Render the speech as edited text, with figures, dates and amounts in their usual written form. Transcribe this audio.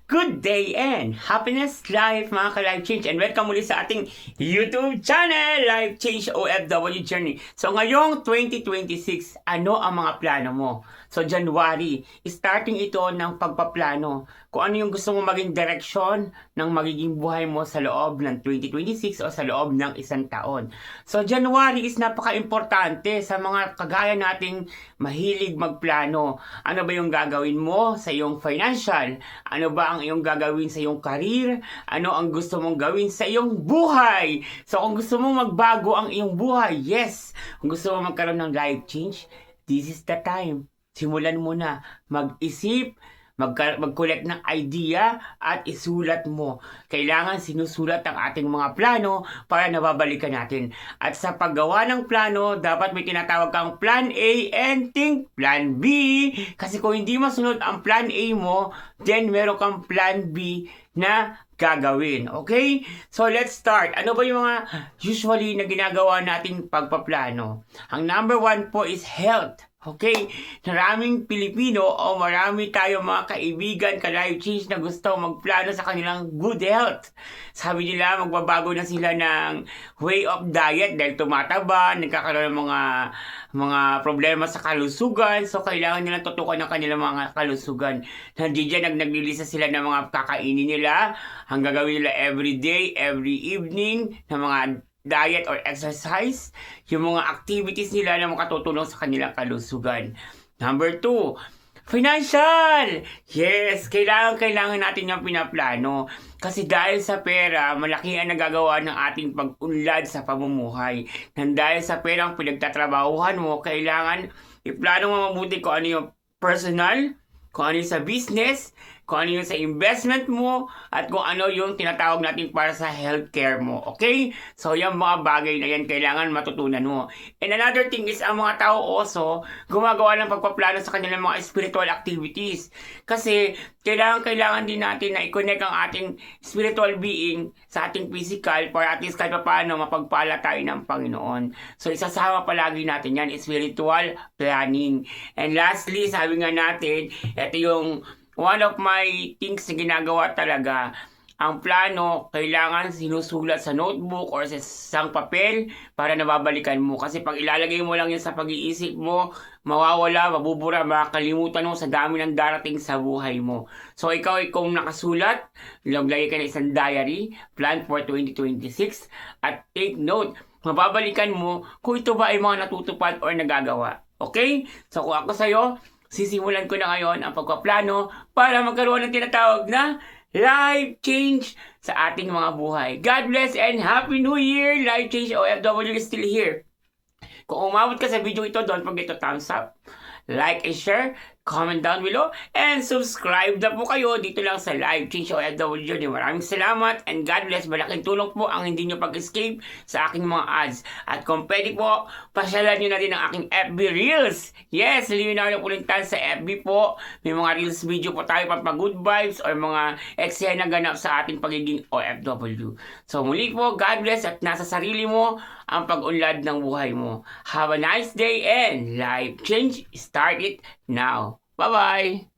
Good day and happiness life mga ka-Life Change, and welcome muli sa ating YouTube channel, Life Change OFW Journey. So ngayong 2026, ano ang mga plano mo? So January, starting ito ng pagpaplano kung ano yung gusto mo maging direksyon ng magiging buhay mo sa loob ng 2026 o sa loob ng isang taon. So January is napaka-importante sa mga kagaya nating mahilig magplano. Ano ba yung gagawin mo sa iyong financial? Ano ba ang iyong gagawin sa iyong career? Ano ang gusto mong gawin sa iyong buhay? So kung gusto mong magbago ang iyong buhay, yes. Kung gusto mong magkaroon ng life change, this is the time. Simulan mo na mag-isip, mag-collect ng idea at isulat mo. Kailangan sinusulat ang ating mga plano para nababalikan natin. At sa paggawa ng plano, dapat may tinatawag kang plan A and think plan B. Kasi kung hindi masunod ang plan A mo, then meron kang plan B na gagawin. Okay? So let's start. Ano ba yung mga usually na ginagawa nating pagpaplano? Ang number 1 po is health. Okay, maraming Pilipino o marami tayo mga kaibigan ka-Life Change na gusto magplano sa kanilang good health. Sabi nila magbabago na sila ng way of diet dahil tumataba, nagkakaroon ng mga problema sa kalusugan, so kailangan nilang tutukan ng kanilang mga kalusugan. Nandiyan naglilista sila ng mga kakainin nila, ang gagawin nila every day, every evening, ng mga diet or exercise, yung mga activities nila na makatutulong sa kanilang kalusugan. Number 2, financial! Yes, kailangan natin yung pinaplano. Kasi dahil sa pera, malaki ang nagagawa ng ating pag-unlad sa pamumuhay. Nang dahil sa pera ang pinagtatrabahuhan mo, kailangan iplano mo mabuti kung ano yung personal, kung ano yung sa business, kung ano yung sa investment mo, at kung ano yung tinatawag natin para sa healthcare mo. Okay? So, yung mga bagay na yan, kailangan matutunan mo. And another thing is, ang mga tao also, gumagawa ng pagpaplano sa kanilang mga spiritual activities. Kasi, kailangan din natin na i-connect ang ating spiritual being sa ating physical para at least kahit paano mapagpala tayo ng Panginoon. So, isasama palagi natin yan, spiritual planning. And lastly, sabi nga natin, ito yung one of my things na ginagawa talaga, ang plano, kailangan sinusulat sa notebook or sa isang papel para nababalikan mo. Kasi pag ilalagay mo lang yan sa pag-iisip mo, mawawala, mabubura, makakalimutan mo sa dami ng darating sa buhay mo. So ikaw, kung nakasulat, lagay ka na isang diary, plan for 2026, at take note, mababalikan mo kung ito ba ay mga natutupad or nagagawa. Okay? So kung ako sa'yo, sisimulan ko na ngayon ang pagpaplano para magkaroon ng tinatawag na life change sa ating mga buhay. God bless and Happy New Year! Life Change OFW is still here. Kung umabot ka sa video ito, don't forget to thumbs up, like and share, comment down below, and subscribe na po kayo dito lang sa Life Change OFW Journey. Maraming salamat and God bless. Malaking tulong po ang hindi nyo pag-escape sa aking mga ads. At kung pwede po, pasyalan nyo na din ang aking FB Reels. Yes, Leonardo Pulintan sa FB po. May mga Reels video po tayo para good vibes or mga eksena ganap sa ating pagiging OFW. So muli po, God bless at nasa sarili mo ang pag-unlad ng buhay mo. Have a nice day and life change. Start it now. Bye-bye!